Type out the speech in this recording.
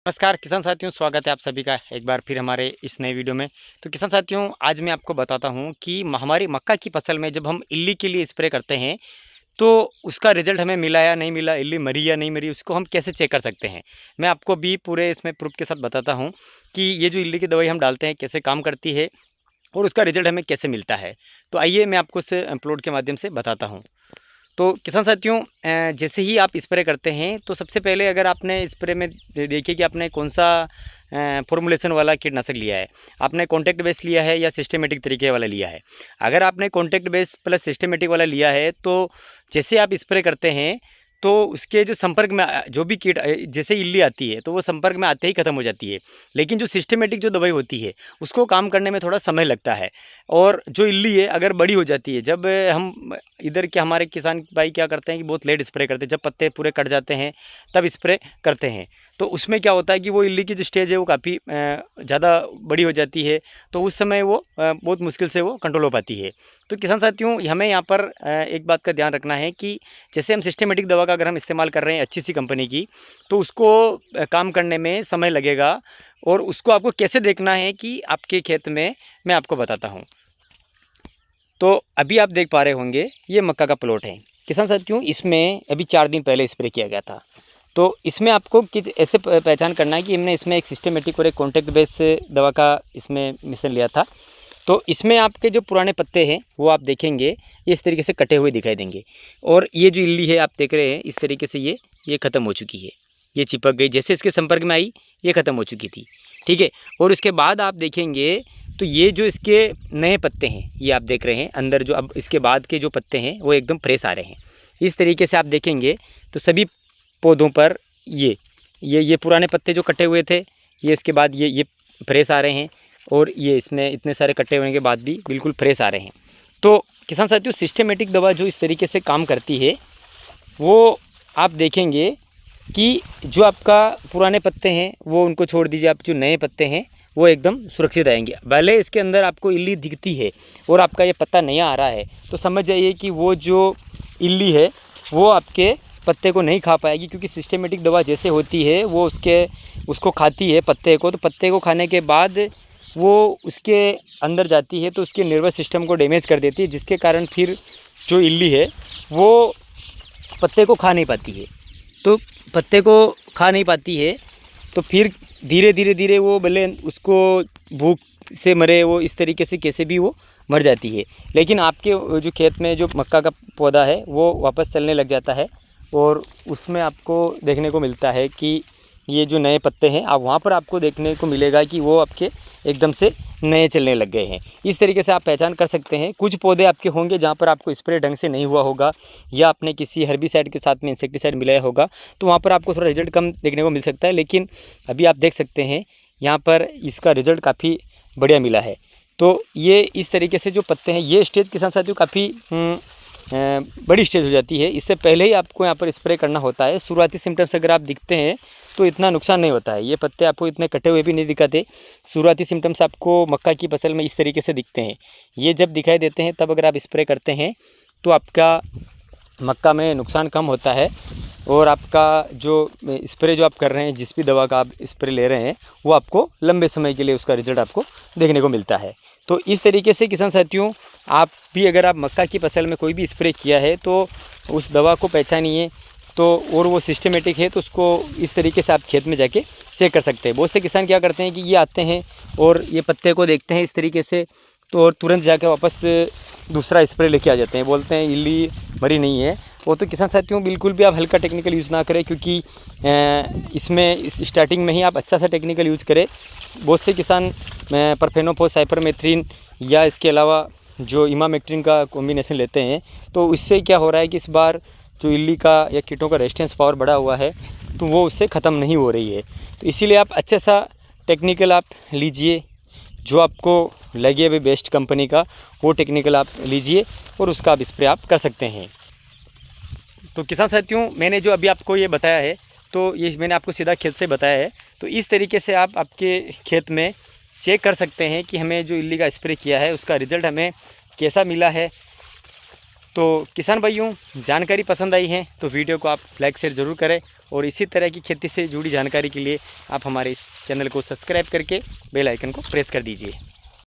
नमस्कार किसान साथियों, स्वागत है आप सभी का एक बार फिर हमारे इस नए वीडियो में। तो किसान साथियों, आज मैं आपको बताता हूं कि हमारी मक्का की फसल में जब हम इल्ली के लिए स्प्रे करते हैं तो उसका रिजल्ट हमें मिला या नहीं मिला, इल्ली मरी या नहीं मरी, उसको हम कैसे चेक कर सकते हैं। मैं आपको भी पूरे इसमें प्रूफ के साथ बताता हूँ कि ये जो इल्ली की दवाई हम डालते हैं कैसे काम करती है और उसका रिजल्ट हमें कैसे मिलता है। तो आइए मैं आपको इसे प्लॉट के माध्यम से बताता हूँ। तो किसान साथियों, जैसे ही आप स्प्रे करते हैं तो सबसे पहले अगर आपने स्प्रे में देखिए कि आपने कौन सा फॉर्मुलेशन वाला कीटनाशक लिया है। आपने कॉन्टैक्ट बेस लिया है या सिस्टमेटिक तरीके वाला लिया है। अगर आपने कॉन्टैक्ट बेस प्लस सिस्टमेटिक वाला लिया है तो जैसे आप स्प्रे करते हैं तो उसके जो संपर्क में जो भी कीट जैसे इल्ली आती है तो वो संपर्क में आते ही ख़त्म हो जाती है। लेकिन जो सिस्टमेटिक जो दवाई होती है उसको काम करने में थोड़ा समय लगता है। और जो इल्ली है अगर बड़ी हो जाती है, जब हम इधर के हमारे किसान भाई क्या करते हैं कि बहुत लेट स्प्रे करते हैं, जब पत्ते पूरे कट जाते हैं तब स्प्रे करते हैं। तो उसमें क्या होता है कि वो इल्ली की जो स्टेज है वो काफ़ी ज़्यादा बड़ी हो जाती है। तो उस समय वो बहुत मुश्किल से वो कंट्रोल हो पाती है। तो किसान साथियों, हमें यहाँ पर एक बात का ध्यान रखना है कि जैसे हम सिस्टमेटिक दवा का अगर हम इस्तेमाल कर रहे हैं अच्छी सी कंपनी की, तो उसको काम करने में समय लगेगा। और उसको आपको कैसे देखना है कि आपके खेत में, मैं आपको बताता हूँ। तो अभी आप देख पा रहे होंगे ये मक्का का प्लॉट है। किसान साथियों, इसमें अभी 4 दिन पहले स्प्रे किया गया था। तो इसमें आपको किस ऐसे पहचान करना है कि हमने इसमें एक सिस्टमेटिक और एक कॉन्टैक्ट बेस दवा का इसमें मिश्रण लिया था। तो इसमें आपके जो पुराने पत्ते हैं वो आप देखेंगे ये इस तरीके से कटे हुए दिखाई देंगे। और ये जो इल्ली है आप देख रहे हैं इस तरीके से ये ख़त्म हो चुकी है। ये चिपक गई, जैसे इसके संपर्क में आई ये ख़त्म हो चुकी थी। ठीक है। और उसके बाद आप देखेंगे तो ये जो इसके नए पत्ते हैं ये आप देख रहे हैं अंदर, जो अब इसके बाद के जो पत्ते हैं वो एकदम फ्रेश आ रहे हैं। इस तरीके से आप देखेंगे तो सभी पौधों पर ये पुराने पत्ते जो कटे हुए थे, ये इसके बाद ये फ्रेश आ रहे हैं। और ये इसमें इतने सारे कटे होने के बाद भी बिल्कुल फ्रेश आ रहे हैं। तो किसान साथियों, सिस्टमेटिक दवा जो इस तरीके से काम करती है वो आप देखेंगे कि जो आपका पुराने पत्ते हैं वो उनको छोड़ दीजिए, आप जो नए पत्ते हैं वो एकदम सुरक्षित आएंगे। भले इसके अंदर आपको इल्ली दिखती है और आपका ये पत्ता नया आ रहा है तो समझ जाइए कि वो जो इल्ली है वो आपके पत्ते को नहीं खा पाएगी, क्योंकि सिस्टमेटिक दवा जैसे होती है वो उसको खाती है पत्ते को। तो पत्ते को खाने के बाद वो उसके अंदर जाती है तो उसके नर्वस सिस्टम को डैमेज कर देती है, जिसके कारण फिर जो इल्ली है वो पत्ते को खा नहीं पाती है। तो पत्ते को खा नहीं पाती है तो फिर धीरे धीरे वो भले उसको भूख से मरे, वो इस तरीके से कैसे भी वो मर जाती है। लेकिन आपके जो खेत में जो मक्का का पौधा है वो वापस चलने लग जाता है। और उसमें आपको देखने को मिलता है कि ये जो नए पत्ते हैं आप वहाँ पर आपको देखने को मिलेगा कि वो आपके एकदम से नए चलने लग गए हैं। इस तरीके से आप पहचान कर सकते हैं। कुछ पौधे आपके होंगे जहाँ पर आपको स्प्रे ढंग से नहीं हुआ होगा या आपने किसी हर्बिसाइड के साथ में इंसेक्टिसाइड मिलाया होगा, तो वहाँ पर आपको थोड़ा रिजल्ट कम देखने को मिल सकता है। लेकिन अभी आप देख सकते हैं यहाँ पर इसका रिजल्ट काफ़ी बढ़िया मिला है। तो ये इस तरीके से जो पत्ते हैं, ये स्टेज किसान साथियों काफ़ी बड़ी स्टेज हो जाती है। इससे पहले ही आपको यहाँ पर स्प्रे करना होता है। शुरुआती सिम्टम्स अगर आप दिखते हैं तो इतना नुकसान नहीं होता है। ये पत्ते आपको इतने कटे हुए भी नहीं दिखाते। शुरुआती सिम्टम्स आपको मक्का की फसल में इस तरीके से दिखते हैं। ये जब दिखाई देते हैं तब अगर आप स्प्रे करते हैं तो आपका मक्का में नुकसान कम होता है। और आपका जो स्प्रे जो आप कर रहे हैं, जिस भी दवा का आप स्प्रे ले रहे हैं, वो आपको लंबे समय के लिए उसका रिजल्ट आपको देखने को मिलता है। तो इस तरीके से किसान साथियों, आप भी अगर आप मक्का की फसल में कोई भी स्प्रे किया है तो उस दवा को पहचानिए। तो और वो सिस्टमेटिक है तो उसको इस तरीके से आप खेत में जाके चेक कर सकते हैं। बहुत से किसान क्या करते हैं कि ये आते हैं और ये पत्ते को देखते हैं इस तरीके से, तो और तुरंत जाकर वापस दूसरा स्प्रे लेके आ जाते हैं, बोलते हैं इल्ली मरी नहीं है। वो तो किसान साथियों बिल्कुल भी आप हल्का टेक्निकल यूज़ ना करें, क्योंकि इसमें इस स्टार्टिंग में ही आप अच्छा सा टेक्निकल यूज़ करें। बहुत से किसान परफेनोफोस, साइपरमेथ्रिन या इसके अलावा जो इमामेक्टिन का कॉम्बिनेशन लेते हैं, तो इससे क्या हो रहा है कि इस बार जो इल्ली का या कीटों का रेजिस्टेंस पावर बढ़ा हुआ है तो वो उससे ख़त्म नहीं हो रही है। तो इसीलिए आप अच्छा सा टेक्निकल आप लीजिए, जो आपको लगे अभी बेस्ट कंपनी का वो टेक्निकल आप लीजिए और उसका आप स्प्रे आप कर सकते हैं। तो किसान साथियों, मैंने जो अभी आपको ये बताया है तो ये मैंने आपको सीधा खेत से बताया है। तो इस तरीके से आप आपके खेत में चेक कर सकते हैं कि हमें जो इल्ली का स्प्रे किया है उसका रिज़ल्ट हमें कैसा मिला है। तो किसान भाइयों, जानकारी पसंद आई है तो वीडियो को आप लाइक शेयर ज़रूर करें और इसी तरह की खेती से जुड़ी जानकारी के लिए आप हमारे इस चैनल को सब्सक्राइब करके बेल आइकन को प्रेस कर दीजिए।